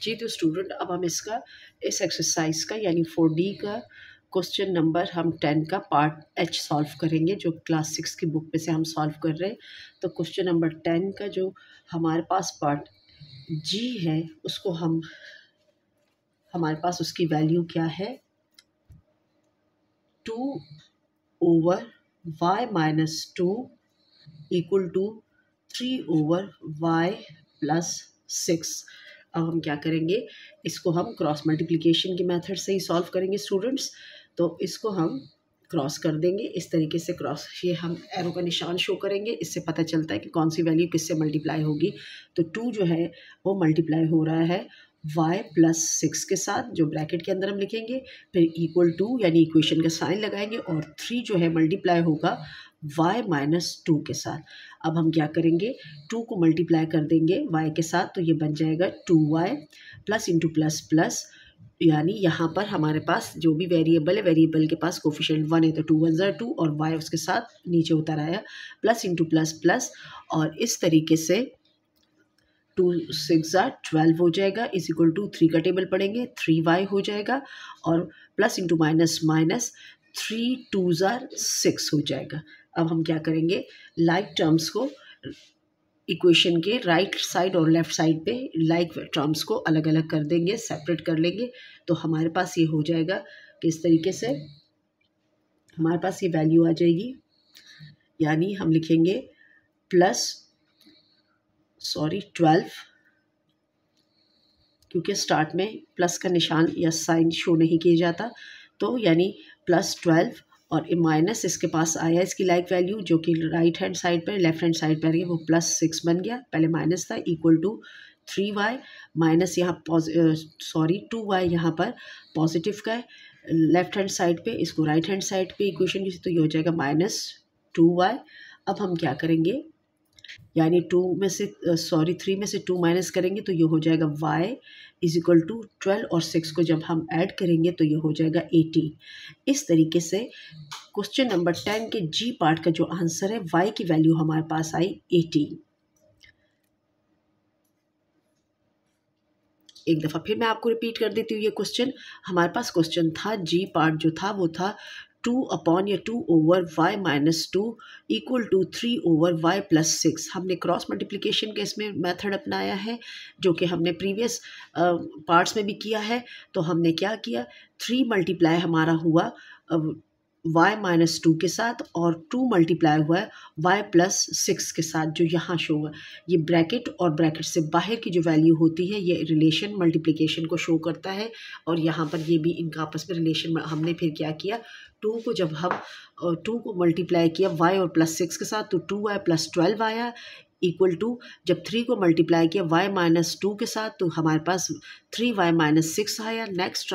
जी तो स्टूडेंट अब हम इसका इस एक्सरसाइज का यानी 4D का क्वेश्चन नंबर हम 10 का पार्ट H सॉल्व करेंगे, जो क्लास 6 की बुक में से हम सॉल्व कर रहे हैं। तो क्वेश्चन नंबर 10 का जो हमारे पास पार्ट G है उसको हमारे पास उसकी वैल्यू क्या है, 2/y-2 इक्वल टू 3/y+6। अब हम क्या करेंगे, इसको हम क्रॉस मल्टीप्लिकेशन की मेथड से ही सॉल्व करेंगे स्टूडेंट्स। तो इसको हम क्रॉस कर देंगे इस तरीके से, क्रॉस ये हम एरो का निशान शो करेंगे, इससे पता चलता है कि कौन सी वैल्यू किससे मल्टीप्लाई होगी। तो 2 जो है वो मल्टीप्लाई हो रहा है y+6 के साथ, जो ब्रैकेट के अंदर हम लिखेंगे, फिर इक्वल टू यानी इक्वेशन का साइन लगाएंगे, और 3 जो है मल्टीप्लाई होगा y-2 के साथ। अब हम क्या करेंगे, 2 को मल्टीप्लाई कर देंगे y के साथ, तो ये बन जाएगा 2y plus into plus plus, यानी यहाँ पर हमारे पास जो भी वेरिएबल है, वेरिएबल के पास कोफिशिएंट 1 है, तो 2 1 ज़ा 2 और y उसके साथ नीचे उतर आया, प्लस इंटू प्लस प्लस, और इस तरीके से 2 6 ज़ा 12 हो जाएगा, इज इक्वल टू 3 का टेबल पढ़ेंगे, 3y हो जाएगा, और प्लस इंटू माइनस माइनस 3 2 ज़ा 6 हो जाएगा। अब हम क्या करेंगे, लाइक टर्म्स को इक्वेशन के राइट साइड और लेफ़्ट साइड पे लाइक टर्म्स को अलग अलग कर देंगे, सेपरेट कर लेंगे। तो हमारे पास ये हो जाएगा कि इस तरीके से हमारे पास ये वैल्यू आ जाएगी, यानी हम लिखेंगे प्लस 12, क्योंकि स्टार्ट में प्लस का निशान या साइन शो नहीं किया जाता, तो यानी प्लस 12 और माइनस इसके पास आया इसकी लाइक वैल्यू, जो कि राइट हैंड साइड पर लेफ्ट हैंड साइड पर है, वो +6 बन गया, पहले माइनस था, इक्वल टू 3y माइनस यहाँ 2y यहाँ पर पॉजिटिव का है लेफ्ट हैंड साइड पे, इसको राइट हैंड साइड पे इक्वेशन की, तो ये हो जाएगा -2y। अब हम क्या करेंगे, यानी 3 में से 2 माइनस करेंगे तो ये हो जाएगा y इज इक्वल टू 12, और 6 को जब हम ऐड करेंगे तो ये हो जाएगा 18। इस तरीके से क्वेश्चन नंबर 10 के G पार्ट का जो आंसर है, y की वैल्यू हमारे पास आई 18। एक दफ़ा फिर मैं आपको रिपीट कर देती हूँ ये क्वेश्चन। हमारे पास क्वेश्चन था, G पार्ट जो था वो था 2/2/y-2 इक्वल टू 3/y+6। हमने क्रॉस मल्टीप्लिकेशन का इसमें मेथड अपनाया है, जो कि हमने प्रीवियस पार्ट्स में भी किया है। तो हमने क्या किया, 3 मल्टीप्लाई हमारा हुआ y-2 के साथ, और 2 मल्टीप्लाई हुआ है y+6 के साथ, जो यहाँ शो हुआ। ये ब्रैकेट और ब्रैकेट से बाहर की जो वैल्यू होती है, ये रिलेशन मल्टीप्लिकेशन को शो करता है, और यहाँ पर ये भी इनका आपस में रिलेशन। हमने फिर क्या किया, 2 को जब हम 2 को मल्टीप्लाई किया y और +6 के साथ, तो 2y+12 आया, इक्वल टू जब 3 को मल्टीप्लाई किया y-2 के साथ, तो हमारे पास 3y-6 आया। नेक्स्ट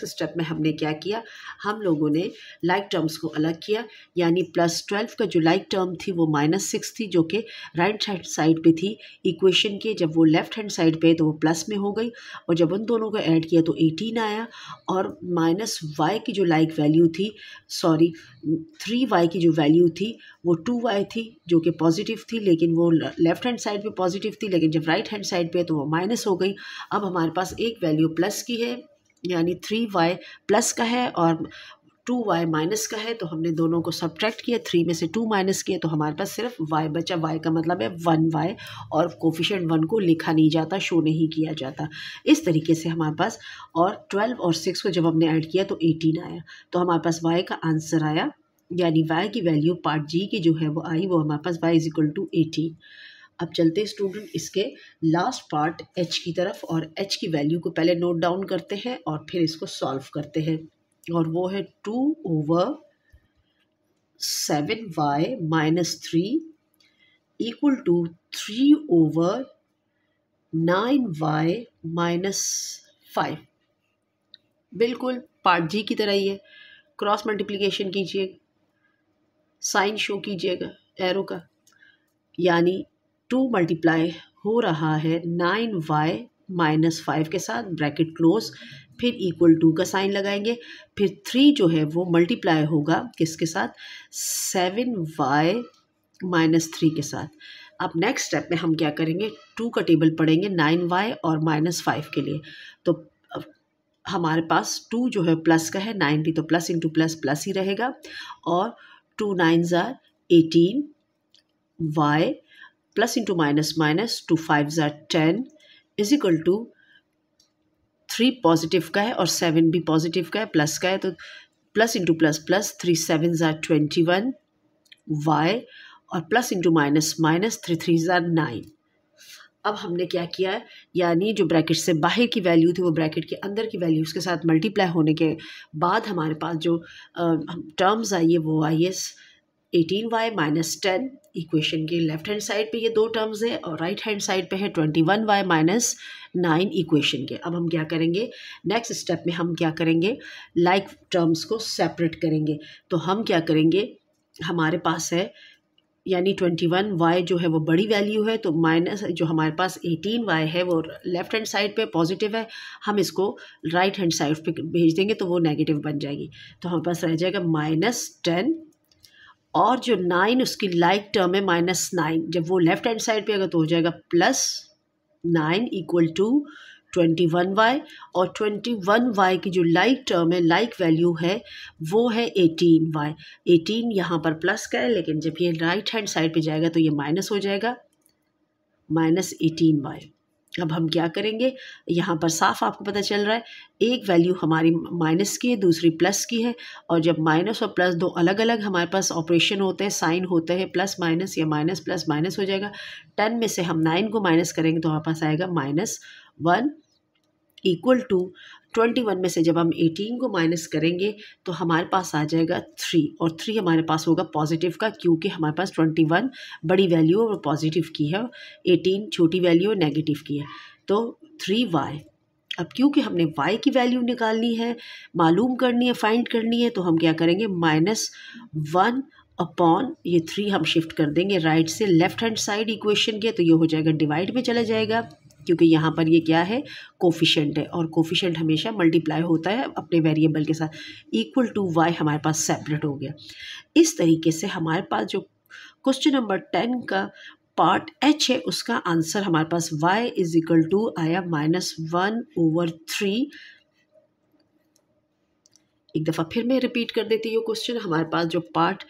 स्टेप में हमने क्या किया, हम लोगों ने लाइक टर्म्स को अलग किया, यानी +12 का जो लाइक टर्म थी वो -6 थी, जो कि राइट हैंड साइड पे थी इक्वेशन के, जब वो लेफ्ट हैंड साइड पे तो वो प्लस में हो गई, और जब उन दोनों को ऐड किया तो 18 आया, और -y की जो लाइक वैल्यू थी, 3y की जो वैल्यू थी वो 2y थी, जो कि पॉजिटिव थी, लेकिन वो लेफ्ट हैंड साइड पे पॉजिटिव थी, लेकिन जब राइट हैंड साइड पे तो वो माइनस हो गई। अब हमारे पास एक वैल्यू प्लस की है, यानी 3y प्लस का है और 2y माइनस का है, तो हमने दोनों को सब्ट्रैक्ट किया, 3 में से 2 माइनस किया, तो हमारे पास सिर्फ y बचा। y का मतलब है 1y, और कोफिशिएंट 1 को लिखा नहीं जाता, शो नहीं किया जाता। इस तरीके से हमारे पास, और 12 और 6 को जब हमने ऐड किया तो 18 आया, तो हमारे पास y का आंसर आया, यानी y की वैल्यू पार्ट G की जो है वो आई, वो हमारे पास y इज इक्वल टू 18। अब चलते स्टूडेंट इसके लास्ट पार्ट H की तरफ, और H की वैल्यू को पहले नोट डाउन करते हैं और फिर इसको सॉल्व करते हैं, और वो है 2/7y-3 इक्वल टू 3/9y-5। बिल्कुल पार्ट G की तरह ही है। क्रॉस मल्टीप्लिकेशन कीजिए, साइन शो कीजिएगा एरो का, यानी 2 मल्टीप्लाई हो रहा है 9y-5 के साथ, ब्रैकेट क्लोज, फिर इक्वल टू का साइन लगाएंगे, फिर 3 जो है वो मल्टीप्लाई होगा किसके साथ, 7y-3 के साथ। अब नेक्स्ट स्टेप में हम क्या करेंगे, 2 का टेबल पढ़ेंगे 9y और -5 के लिए। तो हमारे पास 2 जो है प्लस का है, 9 भी तो प्लस इंटू प्लस प्लस ही रहेगा, और 2 9s are 18, y plus into minus minus 2 5s are 10 is equal to 3 positive का है और 7 भी पॉजिटिव का है, प्लस का है, तो plus into plus plus 3 7s are 21 y और plus into minus minus 3 3s are 9। अब हमने क्या किया है, यानी जो ब्रैकेट से बाहर की वैल्यू थी वो ब्रैकेट के अंदर की वैल्यूज़ के साथ मल्टीप्लाई होने के बाद हमारे पास जो टर्म्स आई है वो आई है 18y माइनस 10। इक्वेशन के लेफ्ट हैंड साइड पे ये 2 टर्म्स है और राइट हैंड साइड पे है 21y माइनस 9 इक्वेशन के। अब हम क्या करेंगे, नेक्स्ट स्टेप में हम क्या करेंगे, लाइक टर्म्स को सेपरेट करेंगे। तो हम क्या करेंगे, हमारे पास है यानी 21y जो है वो बड़ी वैल्यू है, तो माइनस जो हमारे पास 18y है वो लेफ्ट हैंड साइड पे पॉजिटिव है, हम इसको राइट हैंड साइड पे भेज देंगे तो वो नेगेटिव बन जाएगी। तो हमारे पास रह जाएगा -10 और जो 9 उसकी लाइक टर्म है -9, जब वो लेफ्ट हैंड साइड पे अगर तो हो जाएगा +9 इक्वल टू 21y और 21y की जो लाइक टर्म है, लाइक वैल्यू है वो है 18y। 18 यहाँ पर प्लस का है, लेकिन जब ये राइट हैंड साइड पे जाएगा तो ये माइनस हो जाएगा -18y। अब हम क्या करेंगे, यहाँ पर साफ आपको पता चल रहा है एक वैल्यू हमारी माइनस की है, दूसरी प्लस की है, और जब माइनस और प्लस दो अलग अलग हमारे पास ऑपरेशन होते हैं, साइन होते हैं, प्लस माइनस या माइनस प्लस माइनस हो जाएगा। 10 में से हम 9 को माइनस करेंगे तो हमारे पास आएगा -1 इक्वल टू 21 में से जब हम 18 को माइनस करेंगे तो हमारे पास आ जाएगा 3, और 3 हमारे पास होगा पॉजिटिव का, क्योंकि हमारे पास 21 बड़ी वैल्यू और पॉजिटिव की है, 18 छोटी वैल्यू और नेगेटिव की है, तो 3y। अब क्योंकि हमने y की वैल्यू निकालनी है, मालूम करनी है, फाइंड करनी है, तो हम क्या करेंगे, -1 अपॉन ये 3 हम शिफ्ट कर देंगे राइट से लेफ्ट हैंड साइड इक्वेशन के, तो ये हो जाएगा डिवाइड में चला जाएगा, क्योंकि यहाँ पर ये क्या है, कोफिशिएंट है, और कोफिशिएंट हमेशा मल्टीप्लाई होता है अपने वेरिएबल के साथ। इक्वल टू y हमारे पास सेपरेट हो गया। इस तरीके से हमारे पास जो क्वेश्चन नंबर 10 का पार्ट h है उसका आंसर हमारे पास y इज इक्वल टू आया -1/3। एक दफ़ा फिर मैं रिपीट कर देती हूँ क्वेश्चन। हमारे पास जो पार्ट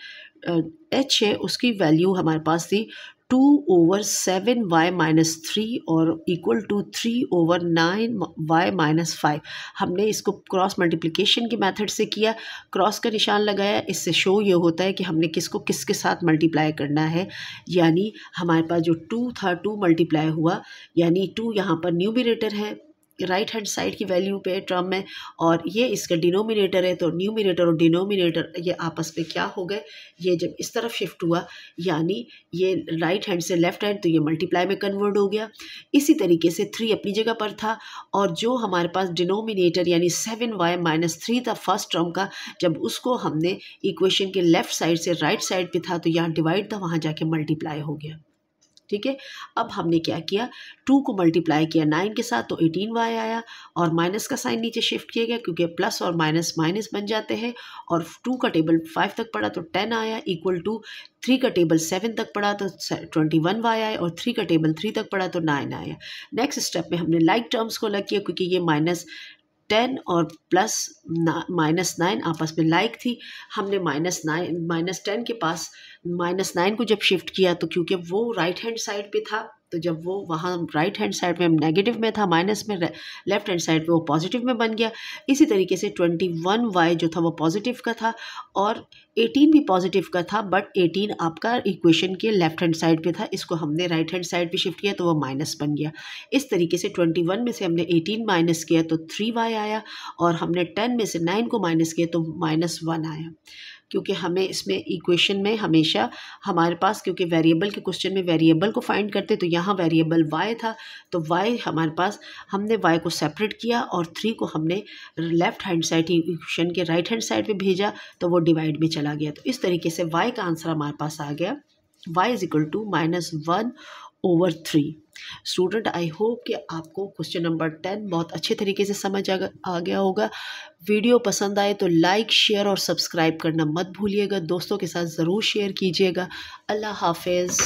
h है उसकी वैल्यू हमारे पास थी 2/7y-3 और इक्वल टू 3/9y-5। हमने इसको क्रॉस मल्टीप्लिकेशन के मेथड से किया, क्रॉस का निशान लगाया, इससे शो ये होता है कि हमने किसको किसके साथ मल्टीप्लाई करना है। यानी हमारे पास जो 2 था 2 मल्टीप्लाई हुआ, यानी 2 यहाँ पर न्यूमरेटर है राइट हैंड साइड की वैल्यू पे टर्म में, और ये इसका डिनोमिनेटर है, तो न्यूमरेटर और डिनोमिनेटर ये आपस में क्या हो गए, ये जब इस तरफ शिफ्ट हुआ यानी ये राइट हैंड से लेफ्ट हैंड, तो ये मल्टीप्लाई में कन्वर्ट हो गया। इसी तरीके से 3 अपनी जगह पर था, और जो हमारे पास डिनोमिनेटर यानी 7y-3 था फर्स्ट टर्म का, जब उसको हमने इक्वेशन के लेफ्ट साइड से राइट साइड पे था तो यहाँ डिवाइड था, वहाँ जाके मल्टीप्लाई हो गया। ठीक है, अब हमने क्या किया, 2 को मल्टीप्लाई किया 9 के साथ तो 18y आया, और माइनस का साइन नीचे शिफ्ट किया गया क्योंकि प्लस और माइनस माइनस बन जाते हैं, और 2 का टेबल 5 तक पड़ा तो 10 आया, इक्वल टू 3 का टेबल 7 तक पड़ा तो 21y आया, और 3 का टेबल 3 तक पड़ा तो 9 आया। नेक्स्ट स्टेप में हमने लाइक टर्म्स को अलग किया, क्योंकि ये -10 और +9 आपस में लाइक थी। हमने -10 के पास -9 को जब शिफ्ट किया तो क्योंकि वो राइट हैंड साइड पे था, तो जब वो वहाँ राइट हैंड साइड में नेगेटिव में था, माइनस में, लेफ्ट हैंड साइड पे वो पॉजिटिव में बन गया। इसी तरीके से 21y जो था वो पॉजिटिव का था और 18 भी पॉजिटिव का था, बट 18 आपका इक्वेशन के लेफ्ट हैंड साइड पे था, इसको हमने राइट हैंड साइड पे शिफ्ट किया तो वो माइनस बन गया। इस तरीके से 21 में से हमने 18 माइनस किया तो 3y आया, और हमने 10 में से 9 को माइनस किया तो -1 आया। क्योंकि हमें इसमें इक्वेशन में हमेशा हमारे पास, क्योंकि वेरिएबल के क्वेश्चन में वेरिएबल को फाइंड करते, तो यहाँ वेरिएबल y था, तो y हमारे पास, हमने y को सेपरेट किया और 3 को हमने लेफ्ट हैंड साइड इक्वेशन के राइट हैंड साइड पे भेजा, तो वो डिवाइड में चला गया। तो इस तरीके से y का आंसर हमारे पास आ गया, y is equal to -1/3। Student, I hope कि आपको क्वेश्चन नंबर 10 बहुत अच्छे तरीके से समझ आ गया होगा। वीडियो पसंद आए तो लाइक, शेयर और सब्सक्राइब करना मत भूलिएगा। दोस्तों के साथ ज़रूर शेयर कीजिएगा। अल्लाह हाफिज़।